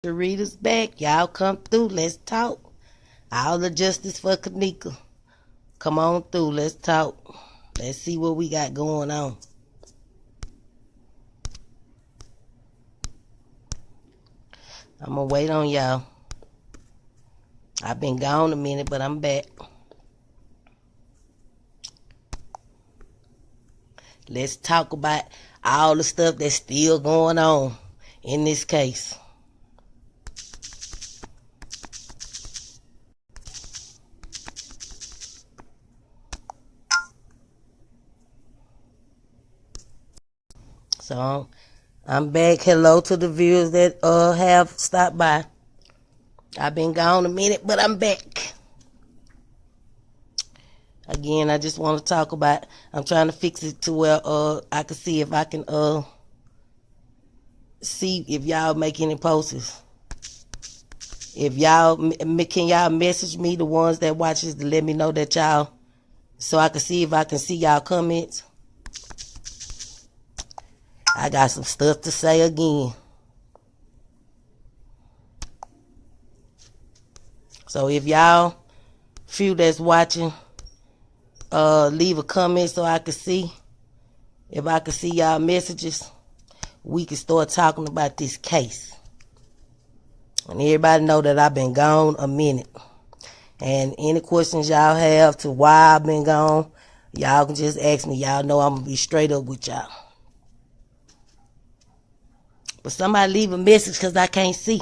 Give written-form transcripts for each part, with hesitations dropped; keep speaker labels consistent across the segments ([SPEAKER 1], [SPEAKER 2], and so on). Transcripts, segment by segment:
[SPEAKER 1] Sharita's back. Y'all come through. Let's talk. All the justice for Kenneka. Come on through. Let's talk. Let's see what we got going on. I'm going to wait on y'all. I've been gone a minute, but I'm back. Let's talk about all the stuff that's still going on in this case. So I'm back. Hello to the viewers that have stopped by. I've been gone a minute, but I'm back. Again, I just want to talk about, I'm trying to fix it to where I can see if I can see if y'all make any posts. If y'all, can y'all message me, the ones that watches, to let me know that y'all, so I can see if I can see y'all comments. I got some stuff to say again. So if y'all few that's watching, leave a comment so I can see. If I can see y'all messages, we can start talking about this case. And everybody know that I've been gone a minute. And any questions y'all have to why I've been gone, y'all can just ask me. Y'all know I'm going to be straight up with y'all. But somebody leave a message because I can't see.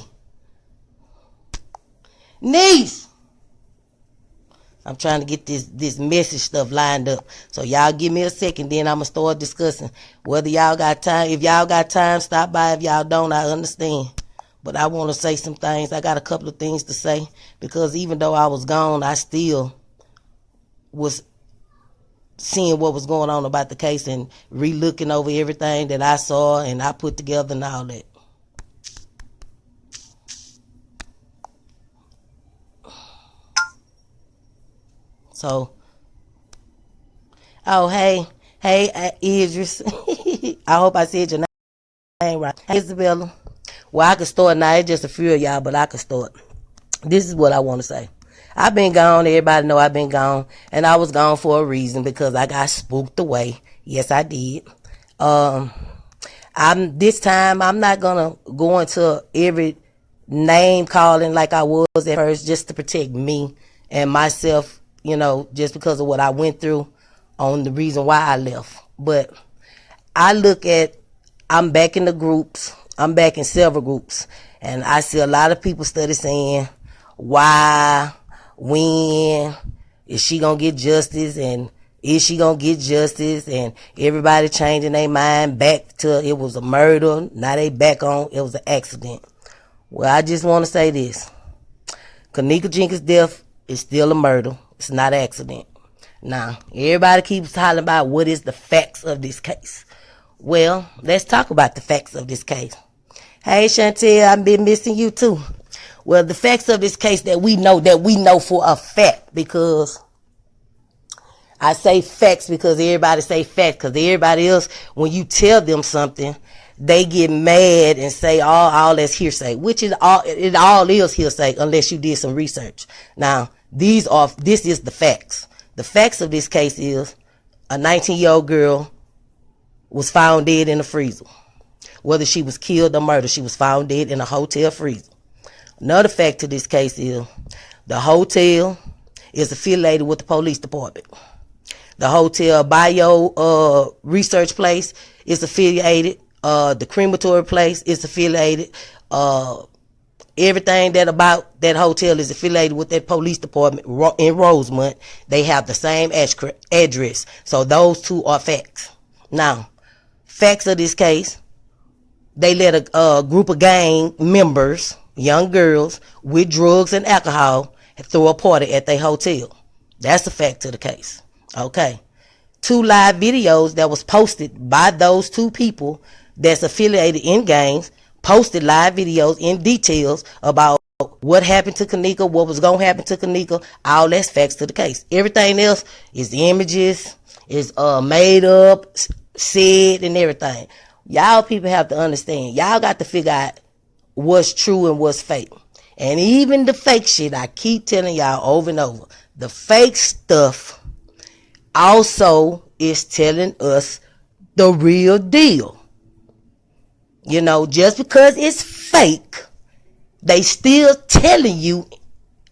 [SPEAKER 1] Niece! I'm trying to get this message stuff lined up. So y'all give me a second, then I'm going to start discussing. Whether y'all got time. If y'all got time, stop by. If y'all don't, I understand. But I want to say some things. I got a couple of things to say. Because even though I was gone, I still was seeing what was going on about the case and re-looking over everything that I saw and I put together and all that. So, oh, hey, Idris. I hope I said your name right. Hey, Isabella. Well, I can start now. It's just a few of y'all, but I can start. This is what I want to say. I've been gone. Everybody know I've been gone. And I was gone for a reason because I got spooked away. Yes, I did. This time, I'm not going to go into every name calling like I was at first just to protect me and myself, you know, just because of what I went through on the reason why I left. But I look at, I'm back in the groups. I'm back in several groups. And I see a lot of people study saying, why, when, is she going to get justice? And is she going to get justice? And everybody changing their mind back to it was a murder. Now they back on it was an accident. Well, I just want to say this. Kenneka Jenkins' death is still a murder. It's not an accident. Now, everybody keeps talking about what is the facts of this case. Well, let's talk about the facts of this case. Hey, Chantel, I've been missing you too. Well, the facts of this case that we know for a fact, because I say facts because everybody say facts, because everybody else, when you tell them something, they get mad and say all that's hearsay, which is it all is hearsay unless you did some research. Now, this is the facts. The facts of this case is a 19-year-old girl was found dead in a freezer. Whether she was killed or murdered, she was found dead in a hotel freezer. Another fact to this case is the hotel is affiliated with the police department. The hotel bio research place is affiliated. The crematory place is affiliated. Everything that about that hotel is affiliated with that police department in Rosemont. They have the same address. So those two are facts. Now, facts of this case, they let a group of gang members, young girls, with drugs and alcohol throw a party at their hotel. That's a fact to the case. Okay. 2 live videos that was posted by those 2 people that's affiliated in gangs, posted live videos in details about what happened to Kenneka, what was going to happen to Kenneka, all that's facts to the case. Everything else is images, is made up, said, and everything. Y'all people have to understand. Y'all got to figure out what's true and what's fake. And even the fake shit, I keep telling y'all over and over, the fake stuff also is telling us the real deal. You know, just because it's fake, they still telling you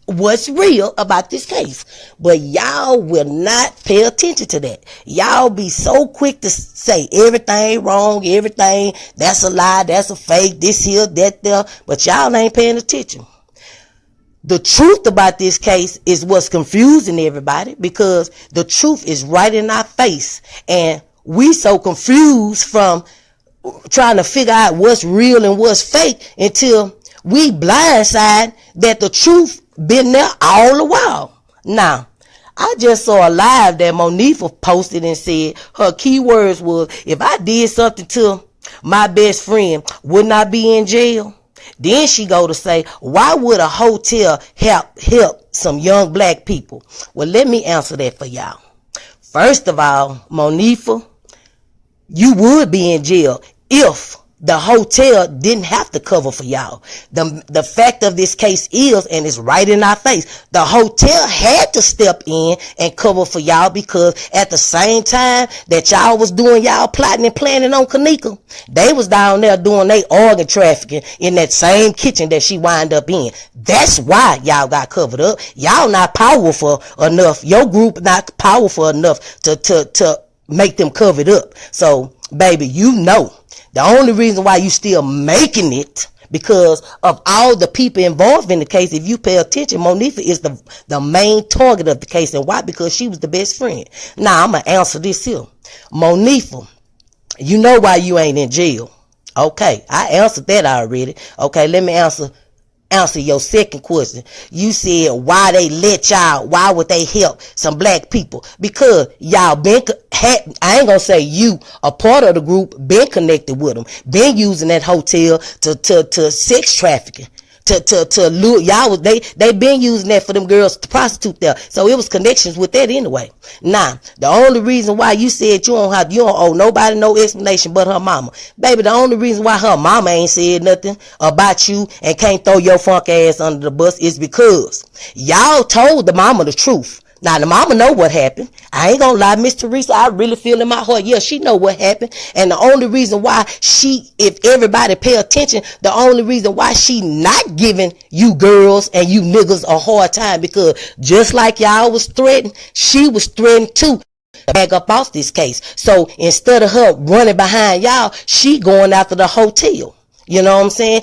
[SPEAKER 1] what's real about this case. But y'all will not pay attention to that. Y'all be so quick to say everything wrong, everything that's a lie, that's a fake, this here, that there, but y'all ain't paying attention. The truth about this case is what's confusing everybody, because the truth is right in our face, and we so confused from trying to figure out what's real and what's fake until we blindside that the truth been there all the while. Now, I just saw a live that Monifa posted and said her keywords was, if I did something to my best friend, wouldn't I be in jail? Then she go to say, why would a hotel help some young black people? Well, let me answer that for y'all. First of all, Monifa, you would be in jail if the hotel didn't have to cover for y'all. The fact of this case is, and it's right in our face, the hotel had to step in and cover for y'all, because at the same time that y'all was doing y'all plotting and planning on Kenneka, they was down there doing their organ trafficking in that same kitchen that she wind up in. That's why y'all got covered up. Y'all not powerful enough. Your group not powerful enough to make them covered up. So, baby, you know. The only reason why you still making it, because of all the people involved in the case. If you pay attention, Monifa is the main target of the case. And why? Because she was the best friend. Now, I'm going to answer this here. Monifa, you know why you ain't in jail. Okay, I answered that already. Okay, let me answer your second question. You said why they let y'all, why would they help some black people? Because y'all I ain't gonna say you, a part of the group, been connected with them, been using that hotel to sex trafficking, to lure y'all. They been using that for them girls to prostitute there. So it was connections with that anyway. Now, the only reason why you said you don't owe nobody no explanation but her mama. Baby, the only reason why her mama ain't said nothing about you and can't throw your funk ass under the bus is because y'all told the mama the truth. Now, the mama know what happened. I ain't gonna lie, Miss Teresa, I really feel in my heart, yeah, she know what happened. And the only reason why if everybody pay attention, the only reason why she not giving you girls and you niggas a hard time, because just like y'all was threatened, she was threatened too. Back up off this case. So instead of her running behind y'all, she going after the hotel. You know what I'm saying?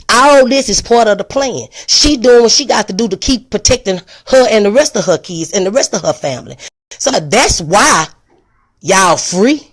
[SPEAKER 1] All this is part of the plan. She doing what she got to do to keep protecting her and the rest of her kids and the rest of her family. So that's why y'all free.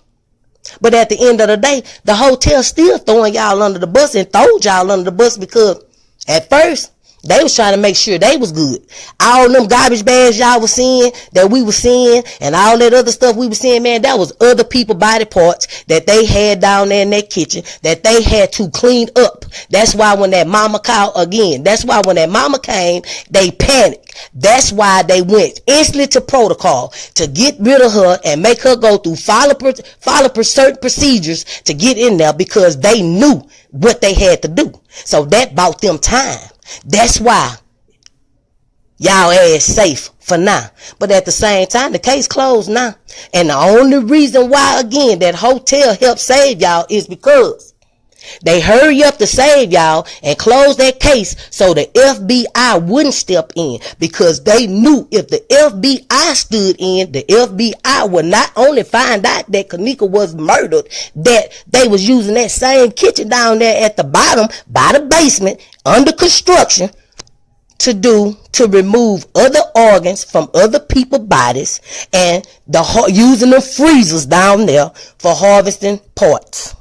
[SPEAKER 1] But at the end of the day, the hotel still throwing y'all under the bus and throwed y'all under the bus, because at first they was trying to make sure they was good. All them garbage bags y'all was seeing, that we was seeing, and all that other stuff we was seeing, man, that was other people body parts that they had down there in that kitchen that they had to clean up. That's why when that mama called again, that's why when that mama came, they panicked. That's why they went instantly to protocol to get rid of her and make her go through follow certain procedures to get in there, because they knew what they had to do. So that bought them time. That's why y'all ass safe for now. But at the same time, the case closed now. And the only reason why, again, that hotel helped save y'all is because they hurry up to save y'all and close that case so the FBI wouldn't step in, because they knew if the FBI stood in, the FBI would not only find out that Kenneka was murdered, that they was using that same kitchen down there at the bottom by the basement under construction to remove other organs from other people's bodies, and using the freezers down there for harvesting parts.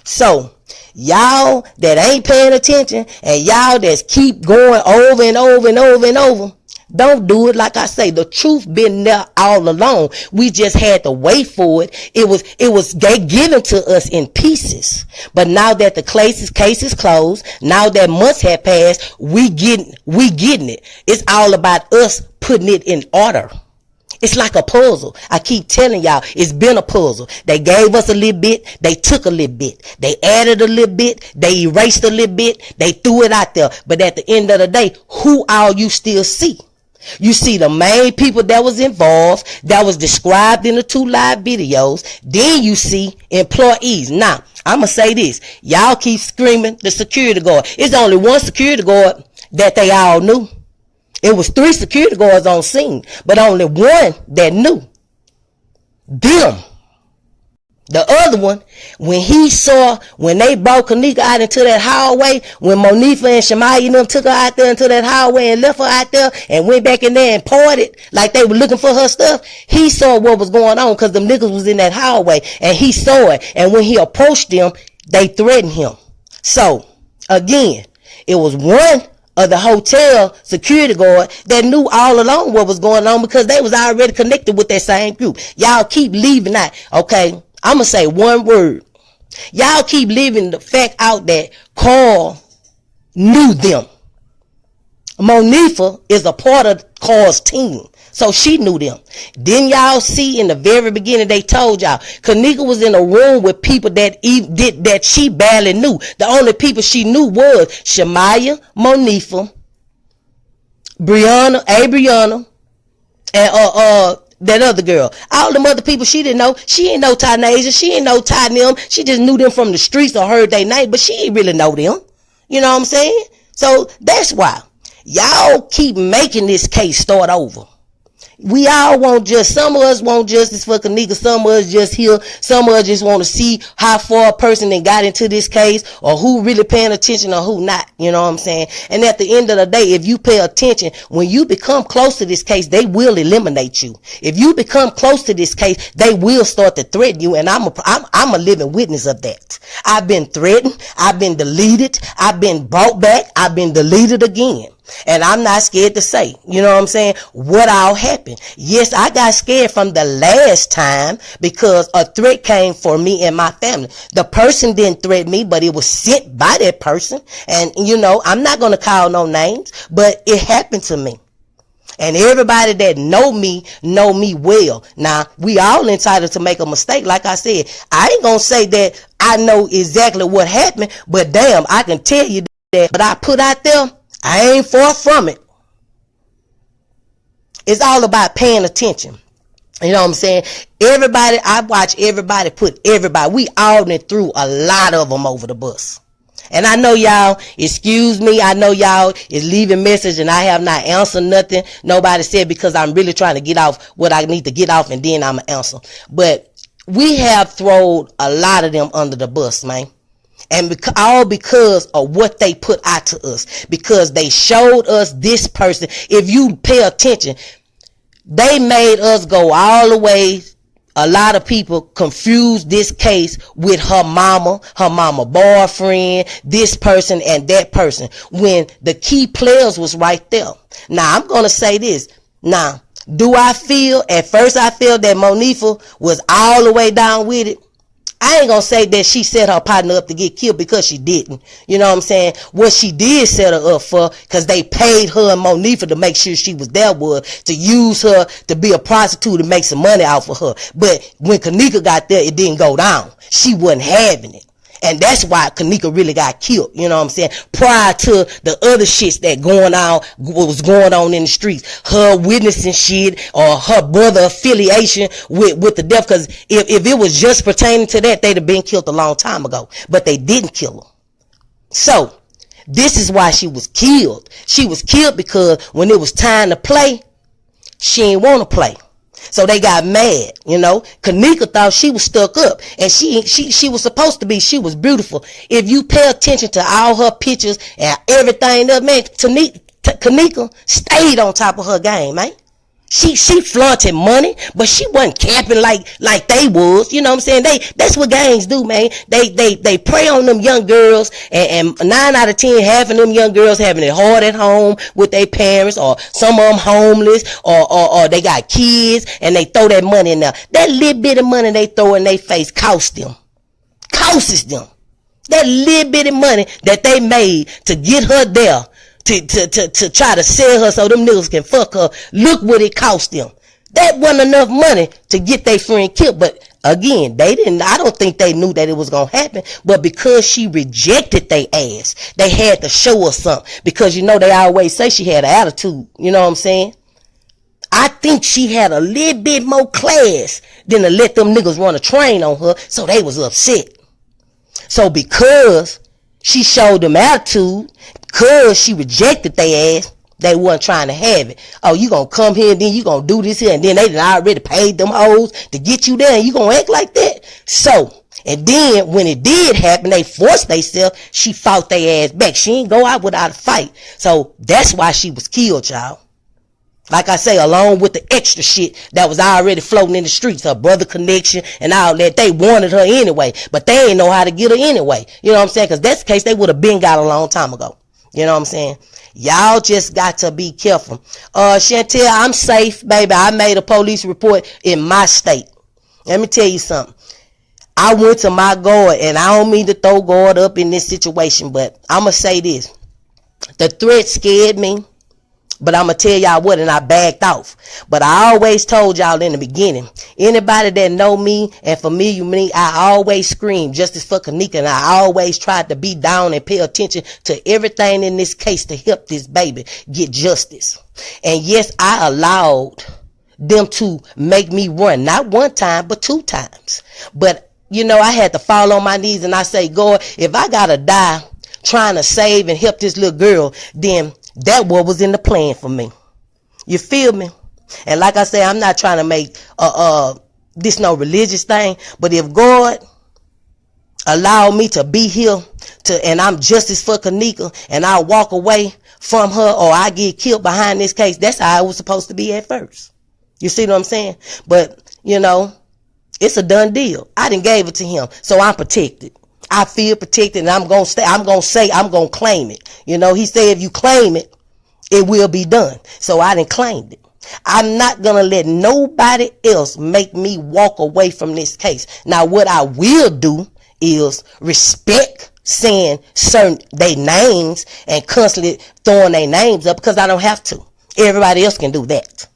[SPEAKER 1] So y'all that ain't paying attention, and y'all that keep going over and over and over and over, don't do it. Like I say, the truth been there all along. We just had to wait for it. It was given to us in pieces. But now that the case is closed, now that months have passed, we getting it. It's all about us putting it in order. It's like a puzzle. I keep telling y'all, it's been a puzzle. They gave us a little bit. They took a little bit. They added a little bit. They erased a little bit. They threw it out there. But at the end of the day, who all you still see? You see the main people that was involved, that was described in the 2 live videos. Then you see employees. Now, I'm going to say this. Y'all keep screaming the security guard. It's only one security guard that they all knew. It was 3 security guards on scene, but only one that knew. Them. The other one, when they brought Kenneka out into that hallway, when Monifa and Shemaya and them took her out there into that hallway and left her out there and went back in there and parted like they were looking for her stuff, he saw what was going on because them niggas was in that hallway and he saw it. And when he approached them, they threatened him. So, again, it was one of the hotel security guard that knew all along what was going on because they was already connected with that same group. Y'all keep leaving that. Okay, I'm gonna say one word. Y'all keep leaving the fact out that Carl knew them. Monifa is a part of Carl's team, so she knew them. Then y'all see in the very beginning they told y'all Kenneka was in a room with people that she barely knew. The only people she knew was Shemaya, Monifa, Abriana, and that other girl. All them other people she didn't know. She ain't know Tynasia. She ain't know Ty them. She just knew them from the streets or heard their name, but she ain't really know them. You know what I'm saying? So that's why y'all keep making this case start over. We all want justice. Some of us want justice for Kenneka. Some of us just here. Some of us just want to see how far a person then got into this case or who really paying attention or who not. You know what I'm saying? And at the end of the day, if you pay attention, when you become close to this case, they will eliminate you. If you become close to this case, they will start to threaten you. And I'm a living witness of that. I've been threatened. I've been deleted. I've been brought back. I've been deleted again. And I'm not scared to say, you know what I'm saying, what all happened. Yes, I got scared from the last time because a threat came for me and my family. The person didn't threaten me, but it was sent by that person. And, you know, I'm not going to call no names, but it happened to me. And everybody that know me well. Now, we all entitled to make a mistake. Like I said, I ain't going to say that I know exactly what happened, but damn, I can tell you that what I put out there, I ain't far from it. It's all about paying attention. You know what I'm saying? Everybody, I watch everybody put everybody. We all went through a lot of them over the bus. And I know y'all, excuse me, I know y'all is leaving message and I have not answered nothing. Nobody said because I'm really trying to get off what I need to get off and then I'm going to answer. But we have thrown a lot of them under the bus, man. And all because of what they put out to us. Because they showed us this person. If you pay attention, they made us go all the way. A lot of people confused this case with her mama boyfriend, this person and that person. When the key players was right there. Now, I'm going to say this. Now, at first I feel that Monifa was all the way down with it. I ain't gonna say that she set her partner up to get killed because she didn't. You know what I'm saying? What she did set her up for, because they paid her and Monifa to make sure she was there, was to use her to be a prostitute and make some money off of her. But when Kenneka got there, it didn't go down. She wasn't having it. And that's why Kenneka really got killed. You know what I'm saying? Prior to the other shits that was going on in the streets. Her witnessing shit or her brother affiliation with the death. Because if it was just pertaining to that, they'd have been killed a long time ago. But they didn't kill her. So, this is why she was killed. She was killed because when it was time to play, she didn't want to play. So they got mad, you know. Kenneka thought she was stuck up. And she was supposed to be. She was beautiful. If you pay attention to all her pictures and everything up, man, Kenneka stayed on top of her game, man. She flaunted money, but she wasn't camping like they was. You know what I'm saying? That's what gangs do, man. They prey on them young girls, and 9 out of 10, half of them young girls having it hard at home with their parents, or some of them homeless, or they got kids, and they throw that money in there. That little bit of money they throw in their face costs them. That little bit of money that they made to get her there, to try to sell her so them niggas can fuck her. Look what it cost them. That wasn't enough money to get their friend killed. But again, I don't think they knew that it was going to happen. But because she rejected their ass, they had to show us something. Because, they always say she had an attitude. You know what I'm saying? I think she had a little bit more class than to let them niggas run a train on her. So they was upset. So because she showed them attitude, because she rejected their ass, they wasn't trying to have it. Oh, you gonna come here and then you gonna do this here, and then they done already paid them hoes to get you there, and you gonna act like that? So, and then when it did happen, they forced themselves, she fought their ass back. She ain't go out without a fight. So that's why she was killed, y'all. Like I say, along with the extra shit that was already floating in the streets, her brother connection and all that, they wanted her anyway, but they ain't know how to get her anyway. You know what I'm saying? Because that's the case, they would have been got a long time ago. You know what I'm saying? Y'all just got to be careful. Chantel, I'm safe, baby. I made a police report in my state. Let me tell you something. I went to my guard, and I don't mean to throw guard up in this situation, but I'm going to say this. The threat scared me. But I'm going to tell y'all what, and I backed off. But I always told y'all in the beginning, anybody that know me and familiar with me, I always scream justice for Kenneka, and I always tried to be down and pay attention to everything in this case to help this baby get justice. And yes, I allowed them to make me run, not one time, but 2 times. But, I had to fall on my knees and I say, God, if I got to die trying to save and help this little girl, then that what was in the plan for me. You feel me? And like I say, I'm not trying to make this no religious thing, but if God allow me to be here and I'm justice for Kenneka, and I walk away from her, or I get killed behind this case, that's how it was supposed to be at first. You see what I'm saying? But it's a done deal. I done gave it to him, so I'm protected. I feel protected, and I'm going to claim it. He said if you claim it, it will be done. So I done claimed it. I'm not going to let nobody else make me walk away from this case. Now, what I will do is respect saying they names and constantly throwing their names up, because I don't have to. Everybody else can do that.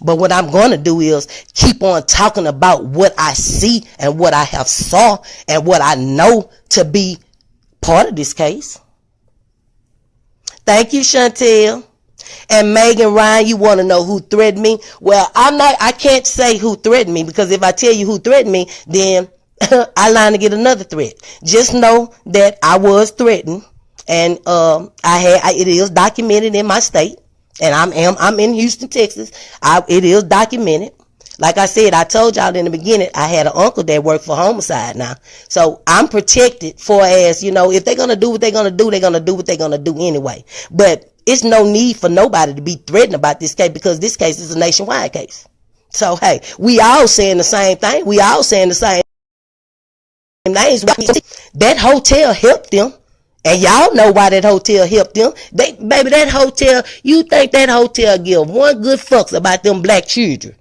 [SPEAKER 1] But what I'm going to do is keep on talking about what I see and what I have saw and what I know to be part of this case. Thank you, Chantel. And Megan Ryan, you want to know who threatened me? Well, I can't say who threatened me, because if I tell you who threatened me, then I line to get another threat. Just know that I was threatened, and it is documented in my state. And I'm in Houston, Texas. It is documented. Like I said, I told y'all in the beginning, I had an uncle that worked for homicide now. So I'm protected for as, if they're going to do what they're going to do, they're going to do what they're going to do anyway. But it's no need for nobody to be threatened about this case, because this case is a nationwide case. So, hey, we all saying the same thing. We all saying the same names. That hotel helped them. And y'all know why that hotel helped them. Baby, that hotel, you think that hotel give one good fucks about them black children?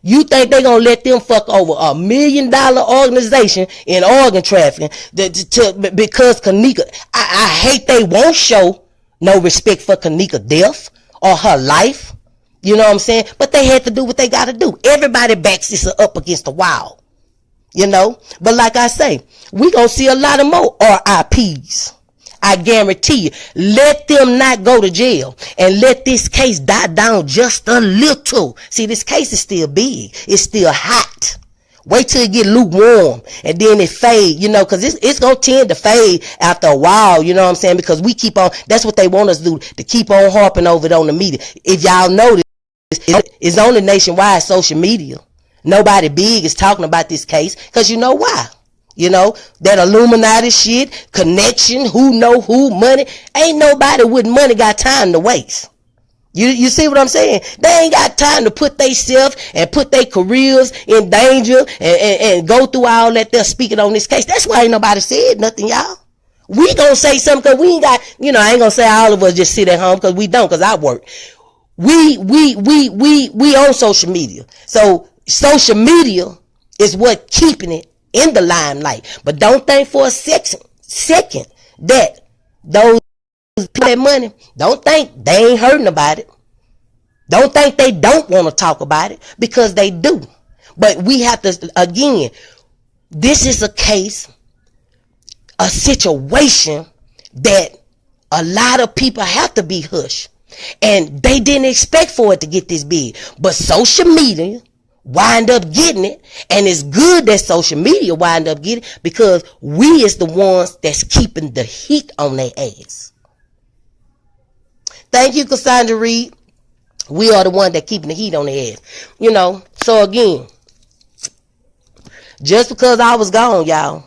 [SPEAKER 1] You think they gonna let them fuck over $1 million organization in organ trafficking because Kenneka? I hate they won't show no respect for Kenneka death or her life. You know what I'm saying? But they had to do what they gotta do. Everybody backs this up against the wall. But like I say, we gonna see a lot of more RIPs. I guarantee you. Let them not go to jail, and let this case die down just a little. See, this case is still big. It's still hot. Wait till it get lukewarm, and then it fade, because it's going to tend to fade after a while, you know what I'm saying? Because we keep on, that's what they want us to do, to keep on harping over it on the media. If y'all notice, it's only nationwide social media. Nobody big is talking about this case, because you know why? That Illuminati shit, connection, who know who, money. Ain't nobody with money got time to waste. You see what I'm saying? They ain't got time to put themselves and put their careers in danger and go through all that they're speaking on this case. That's why ain't nobody said nothing, y'all. We gonna say something, because we ain't got, I ain't gonna say all of us just sit at home, because we don't, because I work. We on social media. So social media is what keeping it in the limelight. But don't think for a second that those pay money, don't think they ain't hurting about it. Don't think they don't want to talk about it, because they do. But we have to, again, this is a case, a situation that a lot of people have to be hushed. And they didn't expect for it to get this big. But social media wind up getting it. And it's good that social media wind up getting it, because we is the ones that's keeping the heat on their ass. Thank you, Cassandra Reed. We are the one that keeping the heat on their ass. So again, just because I was gone, y'all,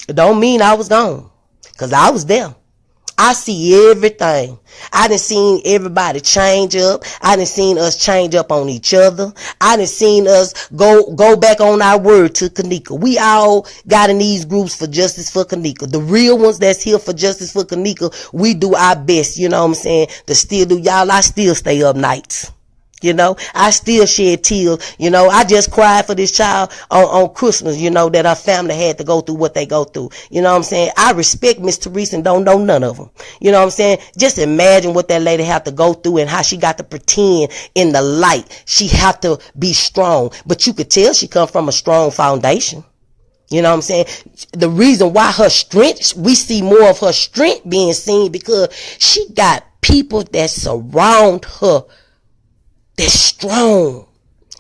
[SPEAKER 1] it don't mean I was gone. Because I was there. I see everything. I done seen everybody change up. I done seen us change up on each other. I done seen us go back on our word to Kenneka. We all got in these groups for justice for Kenneka. The real ones that's here for justice for Kenneka, we do our best, you know what I'm saying, to still do. Y'all, I still stay up nights. I still shed tears. I just cried for this child on Christmas, that her family had to go through what they go through. You know what I'm saying? I respect Miss Teresa and don't know none of them. You know what I'm saying? Just imagine what that lady had to go through and how she got to pretend in the light. She had to be strong. But you could tell she come from a strong foundation. You know what I'm saying? The reason why her strength, we see more of her strength being seen, because she got people that surround her that's strong.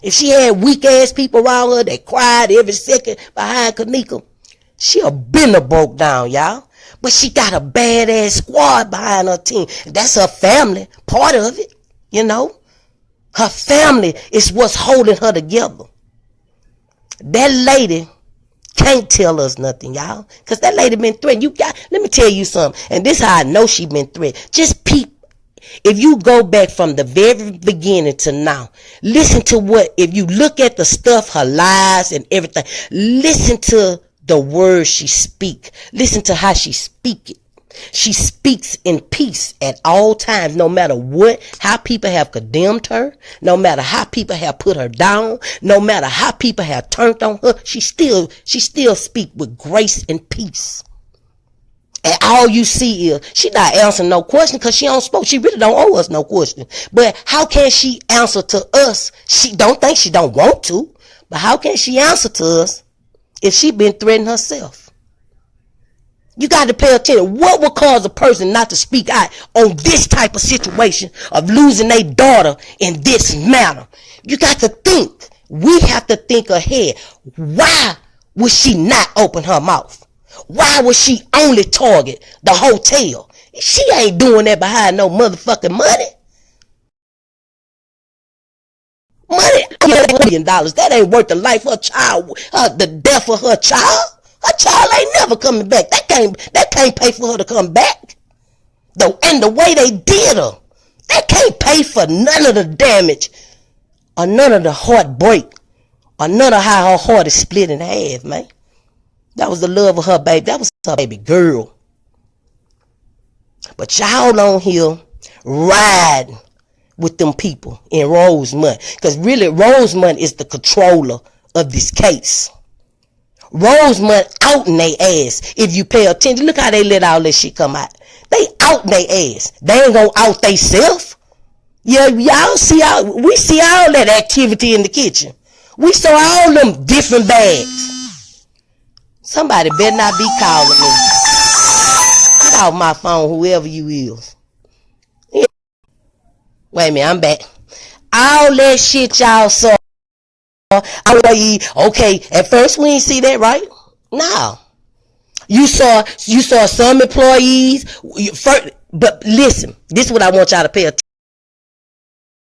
[SPEAKER 1] If she had weak ass people around her that cried every second behind Kenneka, she'll been broke down, y'all. But she got a badass squad behind her team. That's her family, part of it, Her family is what's holding her together. That lady can't tell us nothing, y'all, because that lady been threatened. Let me tell you something, and this is how I know she been threatened. Just peep. If you go back from the very beginning to now, listen to if you look at the stuff, her lies and everything, listen to the words she speak. Listen to how she speak it. She speaks in peace at all times, no matter how people have condemned her, no matter how people have put her down, no matter how people have turned on her, she still speak with grace and peace. And all you see is she not answering no question, because she don't spoke. She really don't owe us no question. But how can she answer to us? She don't think she don't want to, but how can she answer to us if she been threatened herself? You got to pay attention. What would cause a person not to speak out on this type of situation of losing their daughter in this manner? You got to think. We have to think ahead. Why would she not open her mouth? Why would she only target the hotel? She ain't doing that behind no motherfucking money. $1 million. That ain't worth the life of her child, the death of her child. Her child ain't never coming back. That can't pay for her to come back. And the way they did her, that can't pay for none of the damage, or none of the heartbreak, or none of how her heart is split in half, man. That was the love of her baby. That was her baby girl. But y'all on here ride with them people in Rosemont. Because really, Rosemont is the controller of this case. Rosemont out in their ass. If you pay attention, look how they let all this shit come out. They out in their ass. They ain't gonna out they self. Yeah, y'all see we see all that activity in the kitchen. We saw all them different bags. Somebody better not be calling me. Get off my phone, whoever you is. Yeah. Wait a minute, I'm back. All that shit y'all saw. Okay, at first we didn't see that, right? No. You saw some employees. But listen, this is what I want y'all to pay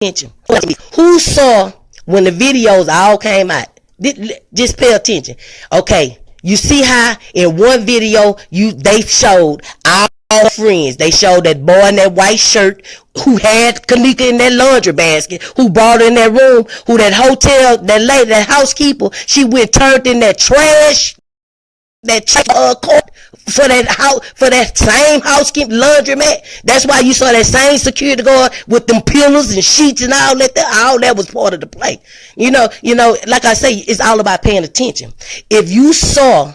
[SPEAKER 1] attention. Who saw when the videos all came out? Just pay attention. Okay. You see how in one video they showed all friends. They showed that boy in that white shirt who had Kenneka in that laundry basket, who brought her in that room, who that hotel, that lady, that housekeeper, she went turned in that trash, court for that same housekeeper laundromat. That's why you saw that same security guard with them pillows and sheets and all that. All that was part of the play. You know, like I say, it's all about paying attention. If you saw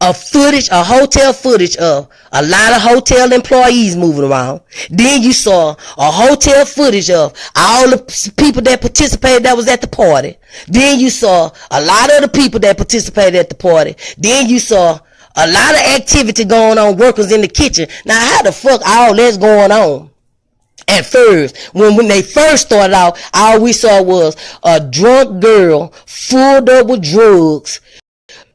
[SPEAKER 1] a hotel footage of a lot of hotel employees moving around. Then you saw a hotel footage of all the people that participated that was at the party. Then you saw a lot of the people that participated at the party. Then you saw a lot of activity going on, workers in the kitchen. Now, how the fuck all that's going on? At first, when they first started out, all we saw was a drunk girl, full up with drugs,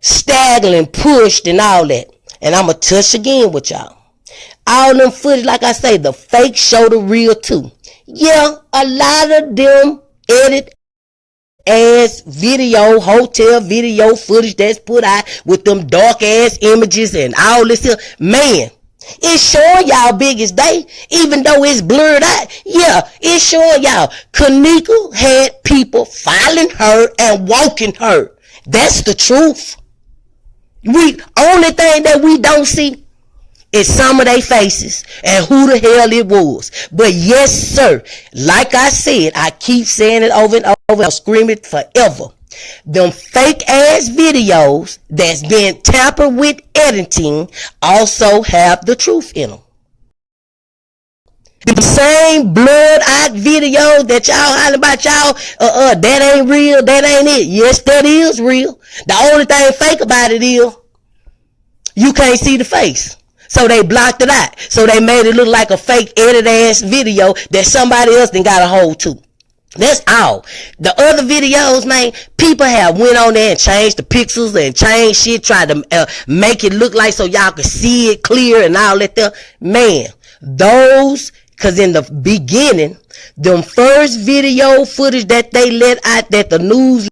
[SPEAKER 1] staggering, pushed, and all that. And I'm going to touch again with y'all. All them footage, like I say, the fake show the real too. Yeah, a lot of them edit ass video, hotel video footage that's put out with them dark ass images and all this here. Man, it's showing y'all biggest day, even though it's blurred out. Yeah, it's showing y'all. Kenneka had people filing her and walking her. That's the truth. Only thing that we don't see is some of their faces and who the hell it was. But yes, sir, like I said, I keep saying it over and over, I'll scream it forever. Them fake ass videos that's been tampered with editing also have the truth in them. The same blood out videos that y'all holler about y'all, that ain't real, that ain't it. Yes, that is real. The only thing fake about it is you can't see the face. So they blocked it out. So they made it look like a fake edited ass video that somebody else then got a hold to. That's all. The other videos, man, people have went on there and changed the pixels and changed shit, tried to make it look like so y'all could see it clear and all that stuff. Man, those, cause in the beginning, them first video footage that they let out that the news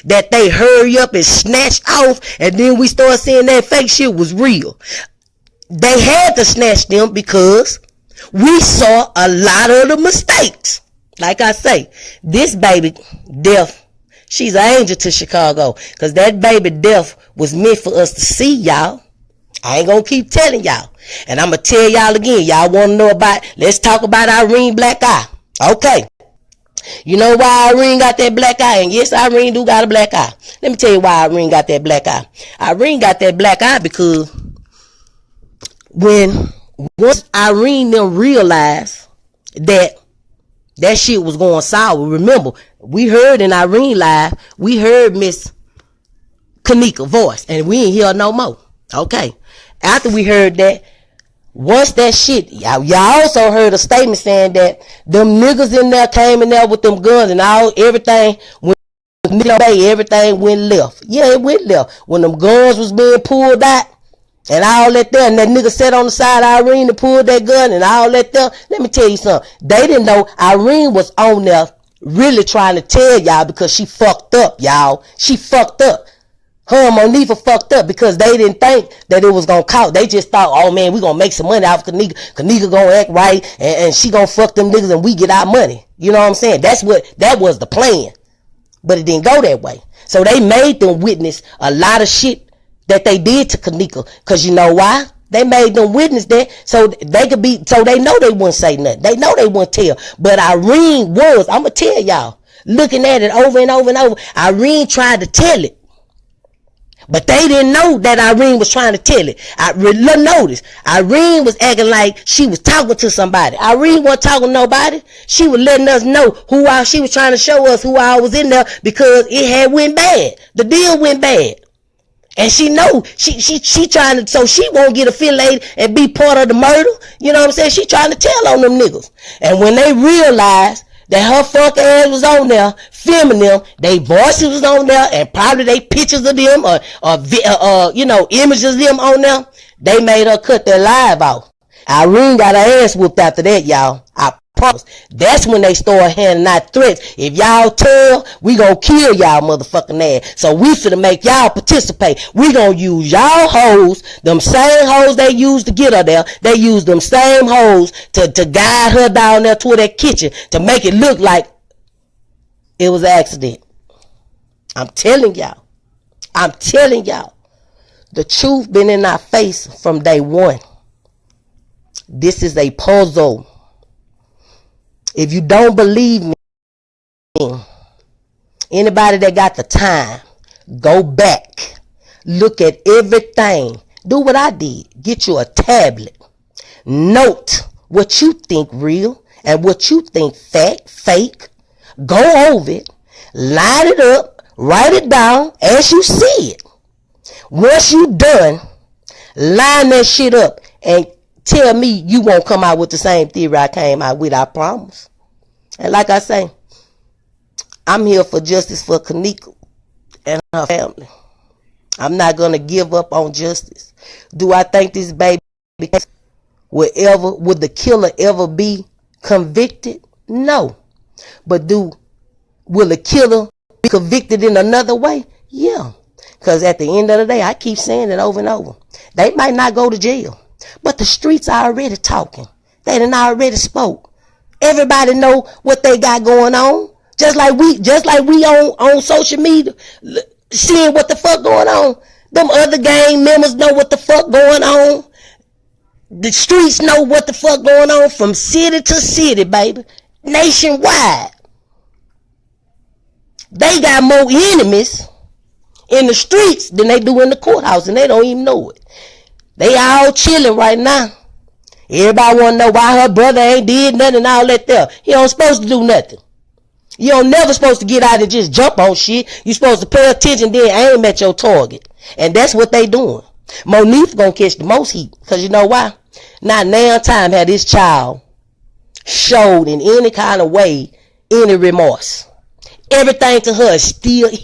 [SPEAKER 1] that they hurry up and snatch off, and then we start seeing that fake shit was real. They had to snatch them because we saw a lot of the mistakes. Like I say, this baby death, she's an angel to Chicago, because that baby death was meant for us to see, y'all. I ain't gonna keep telling y'all. And I'm gonna tell y'all again. Y'all wanna know about, let's talk about Irene Black Eye. Okay. You know why Irene got that black eye? And yes, Irene do got a black eye. Let me tell you why Irene got that black eye. Irene got that black eye because once Irene them realized that shit was going sour. Remember, we heard in Irene live, we heard Miss Kenneka voice, and we ain't hear no more. Okay. After we heard that, once that shit, y'all also heard a statement saying that them niggas in there came in there with them guns and everything went everything went left. Yeah, it went left. When them guns was being pulled out and all that there, and that nigga sat on the side of Irene and pulled that gun and all that there, let me tell you something. They didn't know Irene was on there really trying to tell y'all because she fucked up, y'all. She fucked up. Her and Monifa fucked up because they didn't think that it was gonna count. They just thought, oh man, we gonna make some money off Kenneka. Kenneka gonna act right and she gonna fuck them niggas and we get our money. You know what I'm saying? That was the plan. But it didn't go that way. So they made them witness a lot of shit that they did to Kenneka. Cause you know why? They made them witness that so they could be, so they know they wouldn't say nothing. They know they wouldn't tell. But Irene was, I'ma tell y'all, looking at it over and over and over, Irene tried to tell it. But they didn't know that Irene was trying to tell it. Notice, Irene was acting like she was talking to somebody. Irene wasn't talking to nobody. She was letting us know she was trying to show us who I was in there because it had went bad. The deal went bad. And she know, she trying to, so she won't get affiliated and be part of the murder. You know what I'm saying? She trying to tell on them niggas. And when they realized that her fuck ass was on there filming them, they voices was on there, and probably they pictures of them or images of them on there, they made her cut their live off. Irene got her ass whooped after that, y'all. I promise. That's when they started handing out threats. If y'all tell, we gonna kill y'all motherfucking ass. So we finna make y'all participate. We gonna use y'all hoes, them same hoes they used to get her there. They used them same hoes to guide her down there to that kitchen to make it look like it was an accident. I'm telling y'all. The truth been in our face from day one. This is a puzzle. If you don't believe me, Anybody that got the time, go back. Look at everything. Do what I did. Get you a tablet. Note what you think real and what you think fake. Go over it. Line it up. Write it down as you see it. Once you done, line that shit up and tell me you won't come out with the same theory I came out with, I promise. And like I say, I'm here for justice for Kenneka and her family. I'm not going to give up on justice. Do I think this baby would the killer ever be convicted? No. But will the killer be convicted in another way? Yeah. Because at the end of the day, I keep saying it over and over. They might not go to jail, but the streets are already talking. They done already spoke. Everybody know what they got going on. Just like we on social media, seeing what the fuck going on. Them other gang members know what the fuck going on. The streets know what the fuck going on from city to city, baby. Nationwide. They got more enemies in the streets than they do in the courthouse, and they don't even know it. They all chilling right now. Everybody want to know why her brother ain't did nothing and all that there. He don't supposed to do nothing. You don't never supposed to get out and just jump on shit. You supposed to pay attention, then aim at your target. And that's what they doing. Monique gonna catch the most heat. Because you know why? Not now time had this child showed in any kind of way any remorse. Everything to her is still the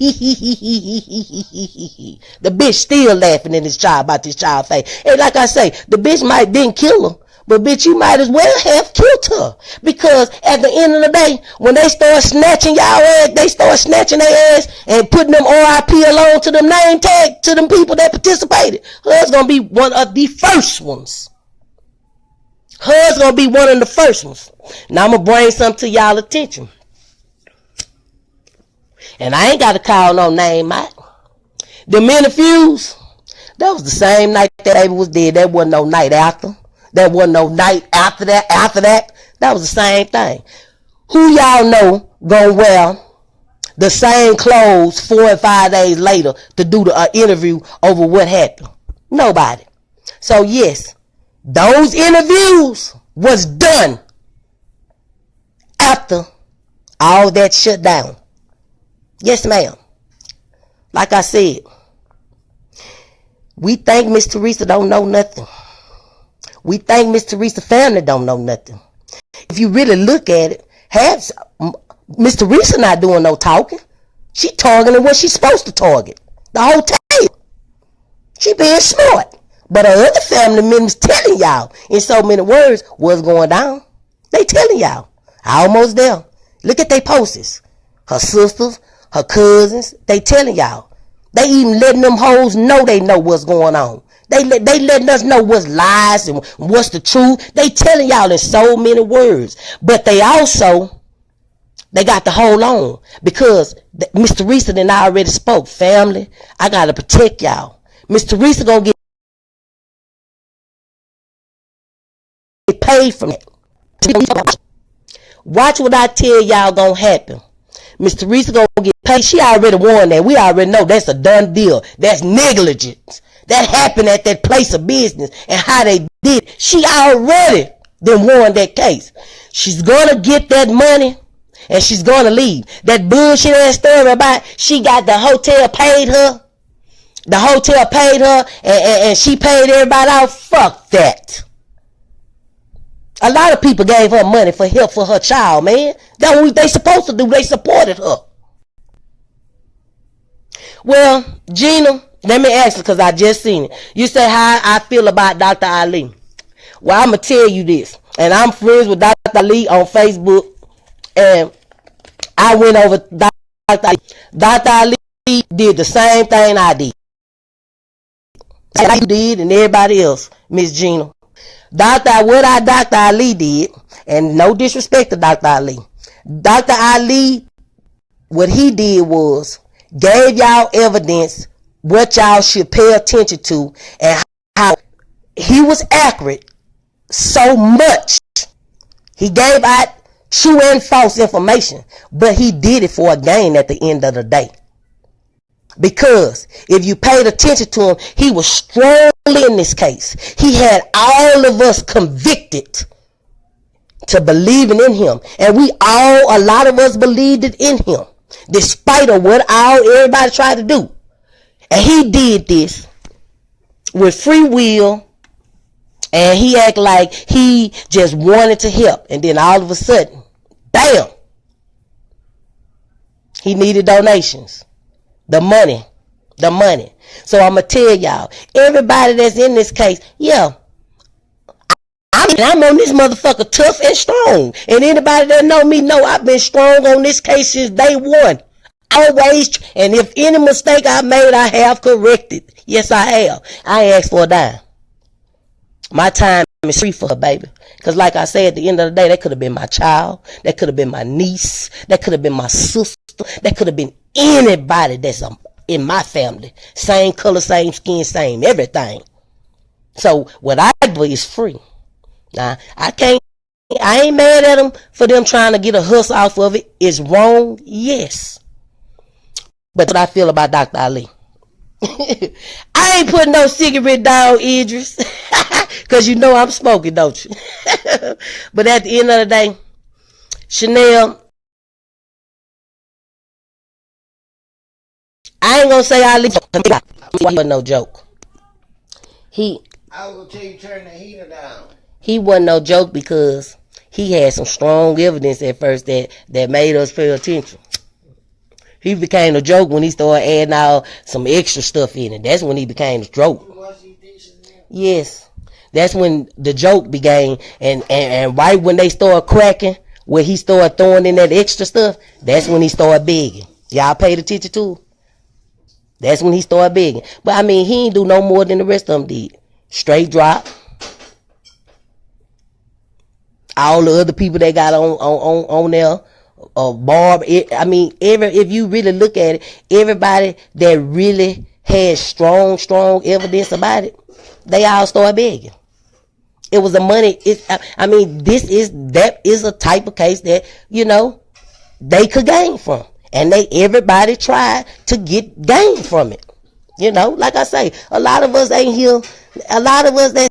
[SPEAKER 1] bitch still laughing in this child about this child face. And like I say, the bitch might didn't kill her, but bitch, you might as well have killed her. Because at the end of the day, when they start snatching y'all ass, they start snatching their ass and putting them RIP along to them name tag to them people that participated. Her's gonna be one of the first ones. Her's gonna be one of the first ones. Now I'm gonna bring something to y'all attention. And I ain't got to call no name out. The interviews, that was the same night that baby was dead. That wasn't no night after. That wasn't no night after that. That was the same thing. Who y'all know gonna wear the same clothes 4 and 5 days later to do the interview over what happened? Nobody. So yes, those interviews was done after all that shut down. Yes, ma'am. Like I said, we think Miss Teresa don't know nothing. We think Miss Teresa family don't know nothing. If you really look at it, Miss Teresa not doing no talking. She targeting what she's supposed to target the whole time. She being smart. But her other family members telling y'all in so many words what's going down. They telling y'all. Almost there. Look at their posts. Her sisters, her cousins, they telling y'all. They even letting them hoes know they know what's going on. They letting us know what's lies and what's the truth. They telling y'all in so many words. But they got to hold on. Because Miss Teresa and I already spoke. Family, I got to protect y'all. Miss Teresa gonna get paid from it. Watch what I tell y'all gonna happen. Miss Teresa gonna get paid. She already won that. We already know that's a done deal. That's negligence. That happened at that place of business and how they did it. She already then won that case. She's gonna get that money and she's gonna leave. That bullshit ass story about she got the hotel paid her. The hotel paid her and she paid everybody out. Fuck that. A lot of people gave her money for help for her child, man. That's what they supposed to do. They supported her. Well, Gina, let me ask you because I just seen it. You say how I feel about Dr. Ali. Well, I'm going to tell you this. And I'm friends with Dr. Ali on Facebook. And I went over Dr. Ali. Dr. Ali did the same thing I did. You did and everybody else, Miss Gina. Dr. Ali did, and no disrespect to Dr. Ali. Dr. Ali, what he did was gave y'all evidence what y'all should pay attention to and how he was accurate so much. He gave out true and false information, but he did it for a gain at the end of the day. Because if you paid attention to him, he was strongly in this case. He had all of us convicted to believing in him. And a lot of us believed it in him, despite of what everybody tried to do. And he did this with free will, and he acted like he just wanted to help. And then all of a sudden, bam, he needed donations. The money. So I'm going to tell y'all, everybody that's in this case, yeah, I'm on this motherfucker tough and strong. And anybody that know me know I've been strong on this case since day one. Always. And if any mistake I made, I have corrected. Yes, I have. I ain't asked for a dime. My time is free for her, baby. Because like I said, at the end of the day, that could have been my child. That could have been my niece. That could have been my sister. That could have been anybody that's in my family. Same color, same skin, same everything. So what I do is free. Now, I ain't mad at them for them trying to get a hustle off of it. It's wrong, yes. But what I feel about Dr. Ali. I ain't putting no cigarette down, Idris. Because you know I'm smoking, don't you? But at the end of the day, Chanel, I ain't gonna say Ali. He wasn't no joke. I was gonna tell you turn the heater down. He wasn't no joke because he had some strong evidence at first that made us pay attention. He became a joke when he started adding all some extra stuff in it. That's when he became a joke. Yes. That's when the joke began. And right when they started cracking, where he started throwing in that extra stuff, that's when he started begging. Y'all paid attention to it? That's when he started begging. But I mean, he ain't do no more than the rest of them did. Straight drop. All the other people that got on there, Barb. I mean, if you really look at it, everybody that really had strong evidence about it, they all started begging. It was the money. I mean, that is a type of case that, you know, they could gain from. And everybody tried to get gain from it. You know, like I say, a lot of us ain't here. A lot of us that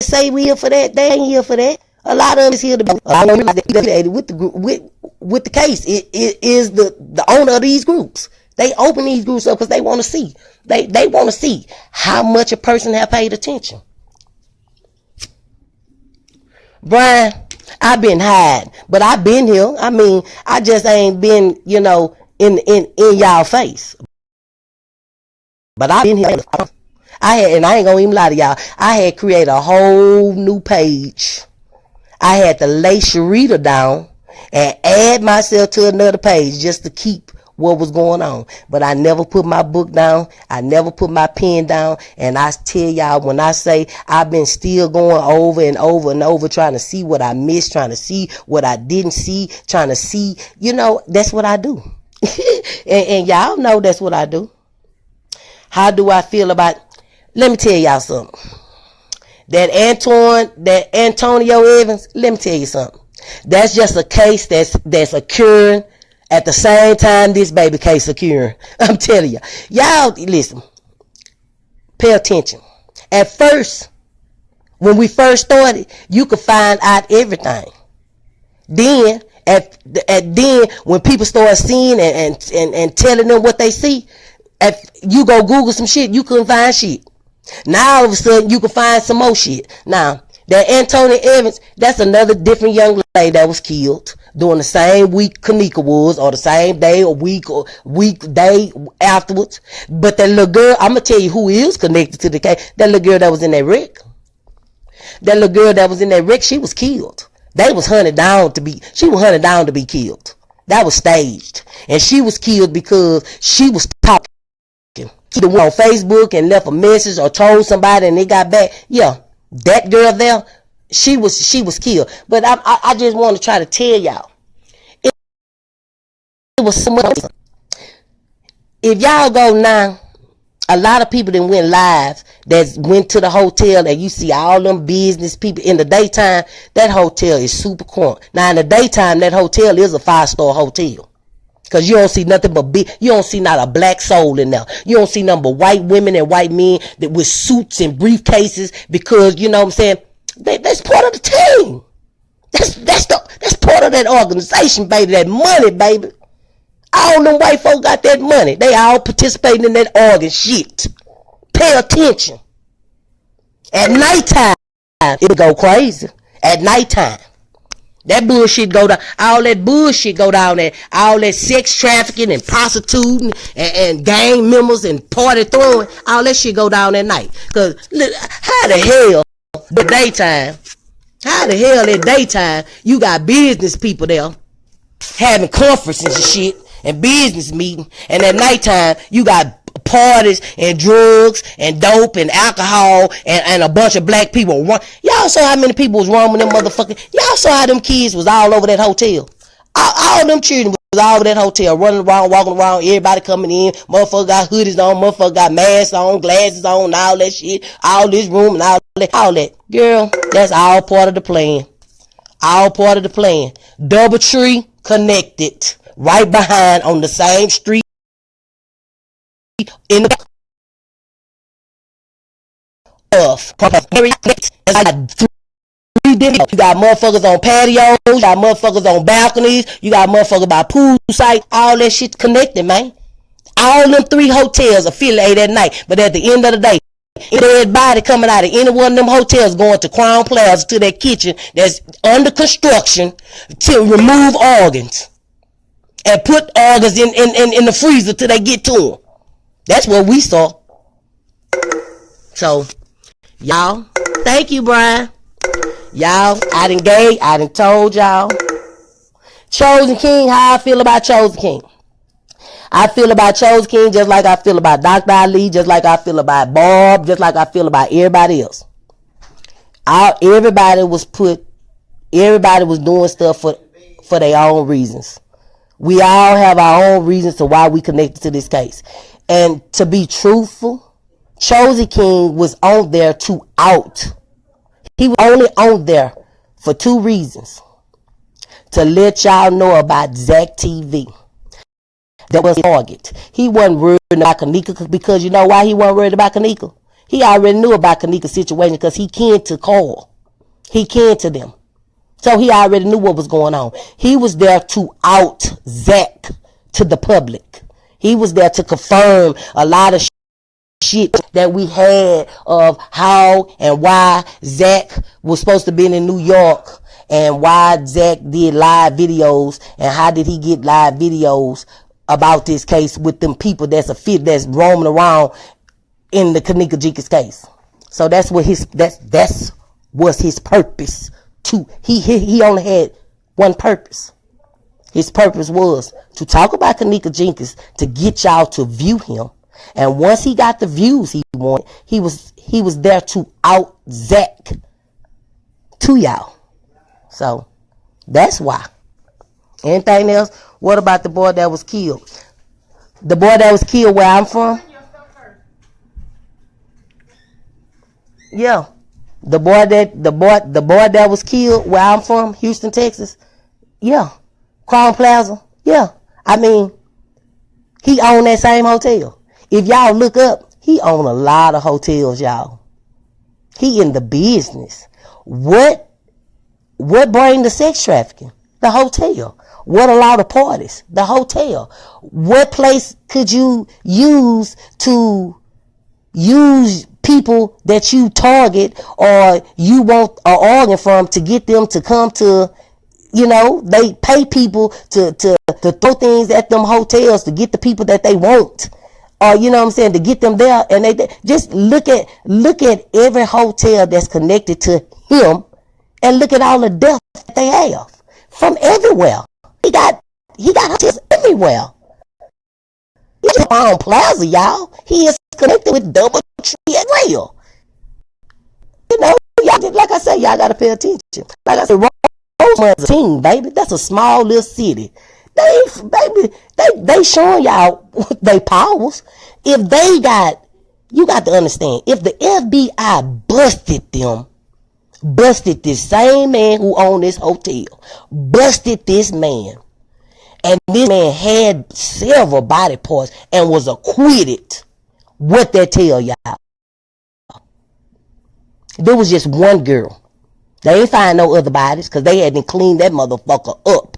[SPEAKER 1] say we here for that, they ain't here for that. A lot of us here to be with the group, with the case. It is the owner of these groups. They open these groups up because they want to see. They want to see how much a person have paid attention. Brian, I've been hiding, but I've been here. I mean, I just ain't been, you know, in y'all face. But I've been here. And I ain't gonna even lie to y'all. I had created a whole new page. I had to lay Sharita down and add myself to another page just to keep what was going on. But I never put my book down. I never put my pen down. And I tell y'all, when I say I've been still going over and over and over, trying to see what I missed, trying to see what I didn't see, trying to see, you know, that's what I do. and y'all know that's what I do. How do I feel about, let me tell y'all something. That Antonio Evans, let me tell you something. That's just a case that's occurring at the same time this baby case occurring. I'm telling you. Y'all, listen. Pay attention. At first, when we first started, you could find out everything. Then, then when people start seeing and telling them what they see, you go Google some shit, you couldn't find shit. Now all of a sudden you can find some more shit. Now that Antonio Evans, that's another different young lady that was killed during the same week Kenneka was, or the same day or day afterwards. But that little girl, I'm gonna tell you who is connected to the case. That little girl that was in that wreck. That little girl that was in that wreck, she was killed. She was hunted down to be killed. That was staged. And she was killed because she was talking. She went on Facebook and left a message or told somebody and they got back. Yeah, that girl there, she was killed. But I just want to try to tell y'all, it was so much. If y'all go now, a lot of people that went live that went to the hotel and you see all them business people in the daytime, that hotel is super quiet. Now in the daytime, that hotel is a 5-star hotel. Cause you don't see nothing but you don't see not a black soul in there. You don't see nothing but white women and white men that with suits and briefcases because you know what I'm saying, that's part of the team. That's part of that organization, baby, that money, baby. All them white folk got that money. They all participating in that organ shit. Pay attention. At nighttime, it'll go crazy. At nighttime. That bullshit go down. All that bullshit go down there. All that sex trafficking and prostituting and gang members and party throwing. All that shit go down at night. Cause how the hell the daytime? How the hell at daytime you got business people there having conferences and shit and business meeting, and at nighttime you got parties and drugs and dope and alcohol and a bunch of black people. Y'all saw how many people was wrong with them motherfuckers. Y'all saw how them kids was all over that hotel. All them children was all over that hotel, running around, walking around, everybody coming in. Motherfucker got hoodies on, motherfucker got masks on, glasses on, all that shit, all this room and all that. Girl, that's all part of the plan. All part of the plan. Doubletree connected, right behind on the same street. In the you got motherfuckers on patios, you got motherfuckers on balconies, you got motherfuckers by pool site, all that shit connected, man. All them 3 hotels affiliated at night, but at the end of the day, everybody coming out of any one of them hotels going to Crown Plaza to their kitchen that's under construction to remove organs and put organs in the freezer till they get to them. That's what we saw. So, y'all, thank you, Brian. Y'all, I done told y'all. Chosen King, how I feel about Chosen King. I feel about Chosen King just like I feel about Dr. Ali, just like I feel about Bob, just like I feel about everybody else. Everybody was doing stuff for their own reasons. We all have our own reasons to why we connected to this case. And to be truthful, Chosen King was on there to out. He was only on there for 2 reasons. To let y'all know about Zach TV. That was his target. He wasn't worried about Kenneka because you know why he wasn't worried about Kenneka? He already knew about Kenneka's situation because he came to Carl. He came to them. So he already knew what was going on. He was there to out Zach to the public. He was there to confirm a lot of shit that we had of how and why Zach was supposed to be in New York and why Zach did live videos and how did he get live videos about this case with them people that's roaming around in the Kenneka Jenkins case. So that's what was his purpose. He only had one purpose. His purpose was to talk about Kenneka Jenkins to get y'all to view him. And once he got the views he wanted, he was there to out Zach to y'all. So that's why. Anything else? What about the boy that was killed? The boy that was killed where I'm from? Yeah. The boy that was killed where I'm from, Houston, Texas. Yeah. Crown Plaza. Yeah. I mean, he owned that same hotel. If y'all look up, he owned a lot of hotels, y'all. He in the business. What bring the sex trafficking? The hotel. What allowed the parties? The hotel. What place could you use to use people that you target or you want an organ from to get them to come to, you know, they pay people to throw things at them hotels to get the people that they want. Or, you know what I'm saying, to get them there. And they just look at every hotel that's connected to him and look at all the deaths that they have from everywhere. He got hotels everywhere. He's just Crown Plaza, y'all. He is connected with Doubletree as well. You know, y'all, like I said, y'all gotta pay attention. Like I said, Rosemar's a team, baby. That's a small little city. They showing y'all they powers. If they got, you got to understand, if the FBI busted this same man who owned this hotel, busted this man, and this man had several body parts and was acquitted, what that tell y'all? There was just one girl. They ain't find no other bodies because they hadn't cleaned that motherfucker up.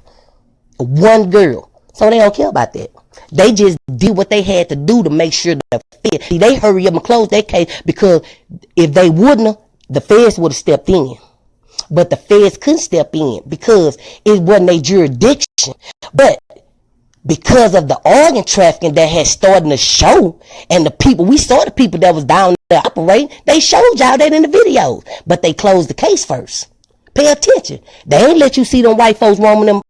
[SPEAKER 1] One girl. So they don't care about that. They just did what they had to do to make sure the feds, see, they hurry up and close that case, because if they wouldn't have, the feds would have stepped in. But the feds couldn't step in because it wasn't their jurisdiction. But because of the organ trafficking that had started to show, and the people, we saw the people that was down there operating, they showed y'all that in the videos. But they closed the case first. Pay attention. They ain't let you see them white folks roaming them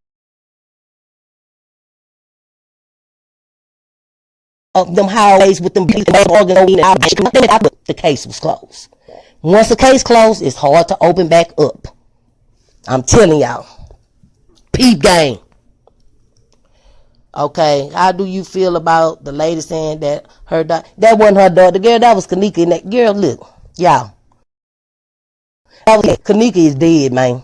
[SPEAKER 1] hallways with them organs. The case was closed. Once the case closed, it's hard to open back up. I'm telling y'all. Peep game. Okay, how do you feel about the lady saying that her daughter, that wasn't her daughter, the girl, that was Kenneka, and that girl, look, y'all, Kenneka is dead, man.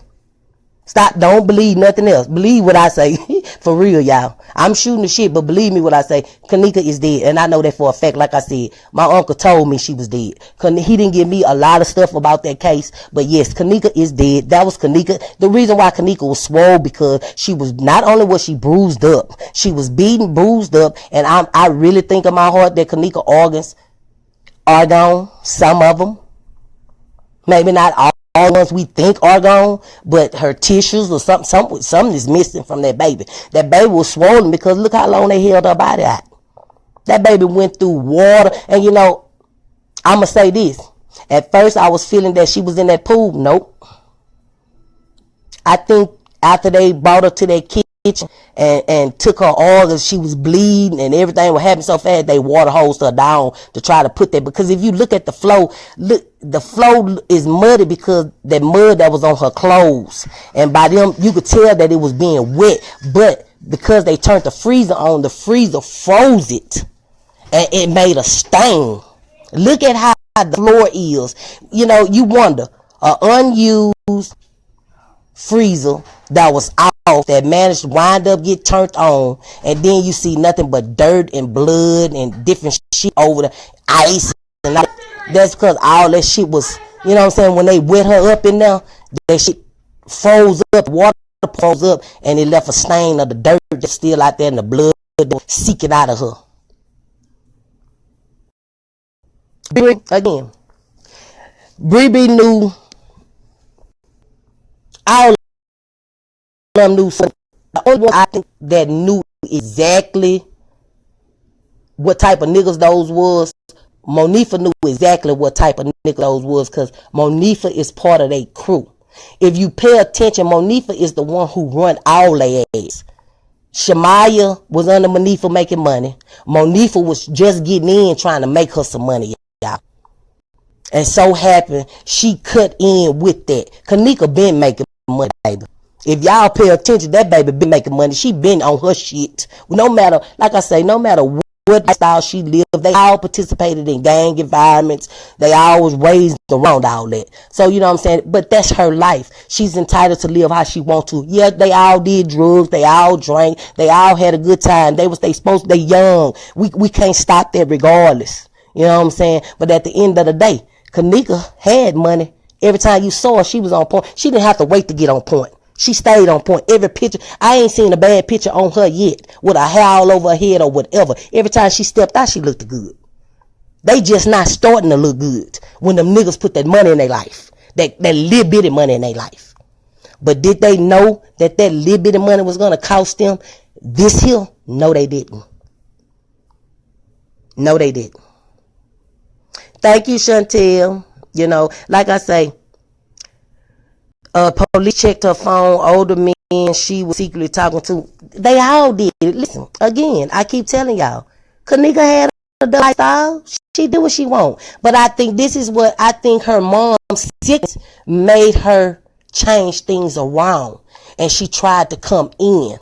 [SPEAKER 1] Stop, don't believe nothing else. Believe what I say. For real, y'all. I'm shooting the shit, but believe me what I say. Kenneka is dead. And I know that for a fact. Like I said, my uncle told me she was dead. He didn't give me a lot of stuff about that case. But yes, Kenneka is dead. That was Kenneka. The reason why Kenneka was swole, because she was, not only was she bruised up, she was beaten, bruised up. And I really think in my heart that Kenneka organs are gone. Some of them. Maybe not all ones we think are gone, but her tissues or something is missing from that baby. That baby was swollen because look how long they held her body out. That baby went through water. And you know, I'ma say this. At first I was feeling that she was in that pool. Nope. I think after they brought her to that kitchen and took her organs, she was bleeding and everything was happening so fast, they water hosed her down to try to put that. Because if you look at the flow, look, the flow is muddy because that mud that was on her clothes, and by them you could tell that it was being wet. But because they turned the freezer on, the freezer froze it and it made a stain. Look at how the floor is. You know, you wonder, an unused freezer that was off, that managed to wind up get turned on, and then you see nothing but dirt and blood and different shit over the ice. And that's because all that shit was, you know what I'm saying, when they wet her up in there, that shit froze up, water froze up, and it left a stain of the dirt that's still out there and the blood seeking out of her. Again, Bree knew, all of them knew something. The only one I think that knew exactly what type of niggas those was, Monifa knew exactly what type of niggas those was, because Monifa is part of their crew. If you pay attention, Monifa is the one who run all their ass. Shamaya was under Monifa making money. Monifa was just getting in trying to make her some money, y'all. And so happened she cut in with that. Kenneka been making money, baby. If y'all pay attention, that baby been making money. She been on her shit. No matter, like I say, no matter what style she lived, they all participated in gang environments. They all was raised around all that. So, you know what I'm saying? But that's her life. She's entitled to live how she want to. Yeah, they all did drugs. They all drank. They all had a good time. They supposed to, they young. We can't stop that regardless. You know what I'm saying? But at the end of the day, Kenneka had money. Every time you saw her, she was on point. She didn't have to wait to get on point. She stayed on point. Every picture, I ain't seen a bad picture on her yet, with her hair all over her head or whatever. Every time she stepped out, she looked good. They just not starting to look good when them niggas put that money in their life. That little bitty money in their life. But did they know that little bitty money was going to cost them this here? No, they didn't. No, they didn't. Thank you, Chantel. You know, like I say, police checked her phone, older men she was secretly talking to. They all did. Listen, again, I keep telling y'all, Kenneka had a lifestyle. She did what she want. But I think this is what I think her mom's sickness made her change things around. And she tried to come in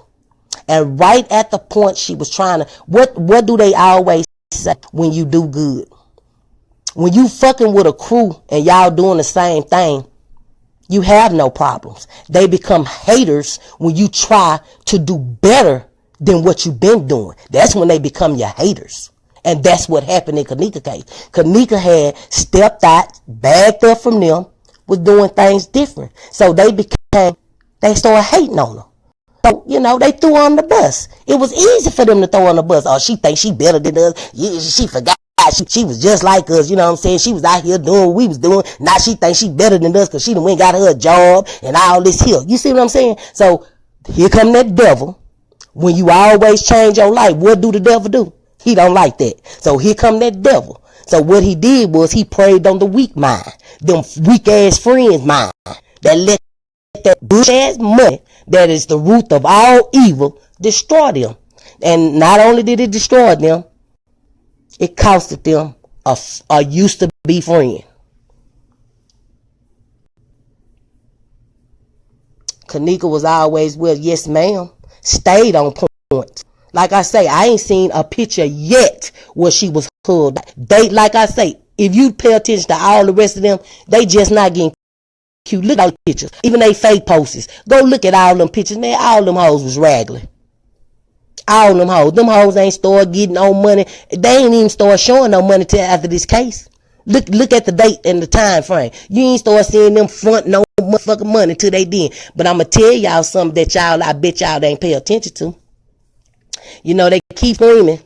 [SPEAKER 1] And right at the point she was trying to, what do they always say when you do good? When you fucking with a crew and y'all doing the same thing, you have no problems. They become haters when you try to do better than what you've been doing. That's when they become your haters. And that's what happened in Kenneka case. Kenneka had stepped out, backed up from them, was doing things different. So they started hating on her. So, they threw her on the bus. It was easy for them to throw her on the bus. Oh, she thinks she better than us. She forgot. She was just like us, you know what I'm saying? She was out here doing what we was doing. Now she thinks she better than us because she done went got her a job and all this here. You see what I'm saying? So here come that devil. When you always change your life, what do the devil do? He don't like that. So here come that devil. So what he did was he preyed on the weak mind. Them weak ass friends mind. That let that bush ass money that is the root of all evil destroy them. And not only did it destroy them, it costed them a used to be friend. Kenneka was always, well, yes ma'am, stayed on point. Like I say, I ain't seen a picture yet where she was hugged. They, like I say, if you pay attention to all the rest of them, they just not getting cute. Look at all the pictures. Even they fake posts. Go look at all them pictures. Man, all them hoes was raggedy. All them hoes. Them hoes ain't start getting no money. They ain't even start showing no money till after this case. Look at the date and the time frame. You ain't start seeing them front no motherfucking money till they did. But I'ma tell y'all something that I bet y'all ain't pay attention to. They keep screaming.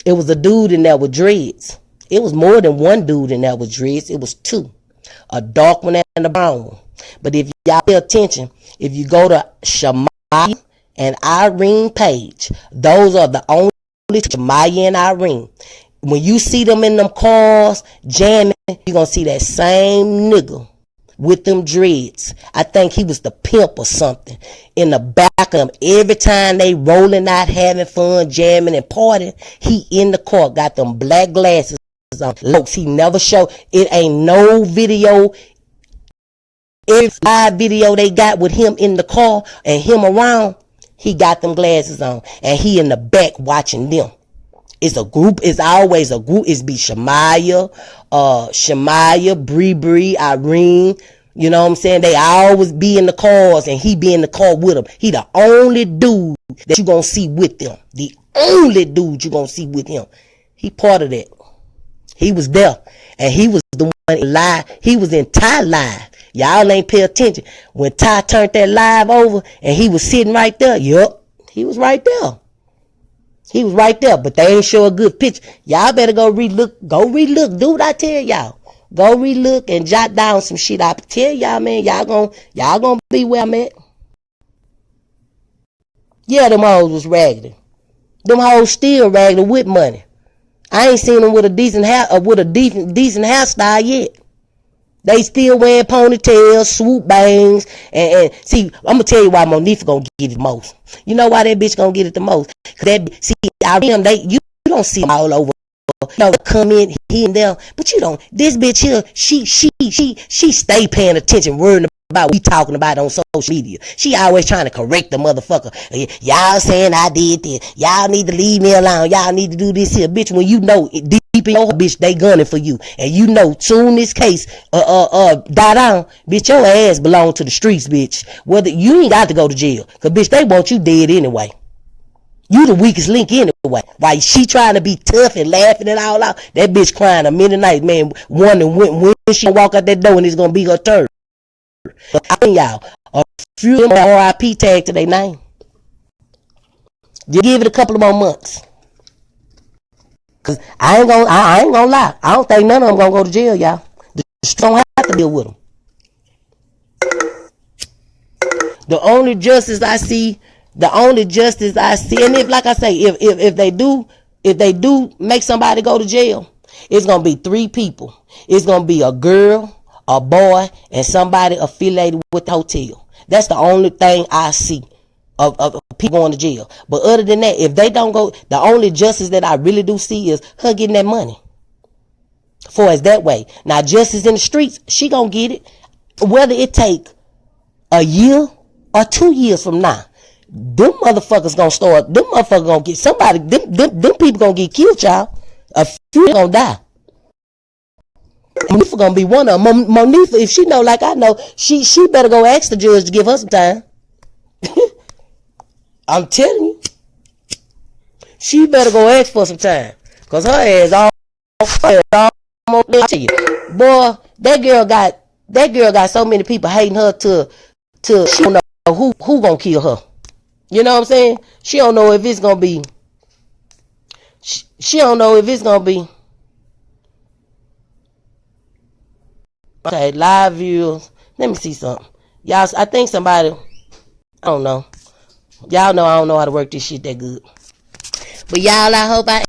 [SPEAKER 1] It was a dude in there with dreads. It was more than one dude in there with dreads. It was two. A dark one and a brown one. But if y'all pay attention, if you go to Shamaya and Irene page, those are the only Shamaya and Irene. When you see them in them cars jamming, you're going to see that same nigga with them dreads. I think he was the pimp or something. In the back of them, every time they rolling out, having fun, jamming and partying, he in the car, got them black glasses on. Looks, he never showed. It ain't no video. Every live video they got with him in the car and him around, he got them glasses on. And he in the back watching them. It's a group. It's always a group. It's be Shamaya, Bree, Irene. You know what I'm saying? They always be in the cars and he be in the car with them. He the only dude that you gonna see with them. The only dude you gonna see with him. He part of that. He was there. And he was the one live. He was in Ty live. Y'all ain't pay attention. When Ty turned that live over and he was sitting right there. Yup. He was right there. He was right there, but they ain't show a good picture. Y'all better go relook. Go relook. Do what I tell y'all. Go relook and jot down some shit. I tell y'all, man, y'all gonna be where I'm at. Yeah, them hoes was raggedy. Them hoes still raggedy with money. I ain't seen them with a decent decent hairstyle yet. They still wearing ponytails, swoop bangs, and see, I'm gonna tell you why Monifa gonna get it the most. You know why that bitch gonna get it the most? Cause you don't see them all over. Come in here and there, but you don't. This bitch here, she stay paying attention, worrying about what we talking about on social media. She always trying to correct the motherfucker. Y'all saying I did this. Y'all need to leave me alone. Y'all need to do this here, bitch. When you know deep in your bitch, they gunning for you, and you know soon this case die down, bitch, your ass belong to the streets, bitch. Whether you ain't got to go to jail, cause bitch, they want you dead anyway. You the weakest link anyway. Why she trying to be tough and laughing it all out? That bitch crying a minute night, man, wondering when she walk out that door and it's gonna be her turn. I mean, y'all, a few of them RIP tag to their name. Just give it a couple of more months. Cause I ain't gonna lie. I don't think none of them gonna go to jail, y'all. The strong have to deal with them. The only justice I see, and if, like I say, if they do make somebody go to jail, it's gonna be 3 people. It's gonna be a girl, a boy, and somebody affiliated with the hotel. That's the only thing I see of people going to jail. But other than that, if they don't go, the only justice that I really do see is her getting that money. For as that way. Now, justice in the streets, she gonna get it. Whether it take a year or 2 years from now, them motherfuckers gonna start. Them motherfuckers gonna get somebody. Them people gonna get killed, y'all. A few gonna die. Monifa gonna be one of them. Monifa, if she know like I know, she better go ask the judge to give her some time. I'm telling you, she better go ask for some time, cause her ass all to you. Boy, that girl got so many people hating her to she don't know who gonna kill her. You know what I'm saying? She don't know if it's gonna be. She don't know if it's gonna be. Okay, live views. Let me see something. Y'all, I think somebody, I don't know. Y'all know I don't know how to work this shit that good. But y'all, I hope I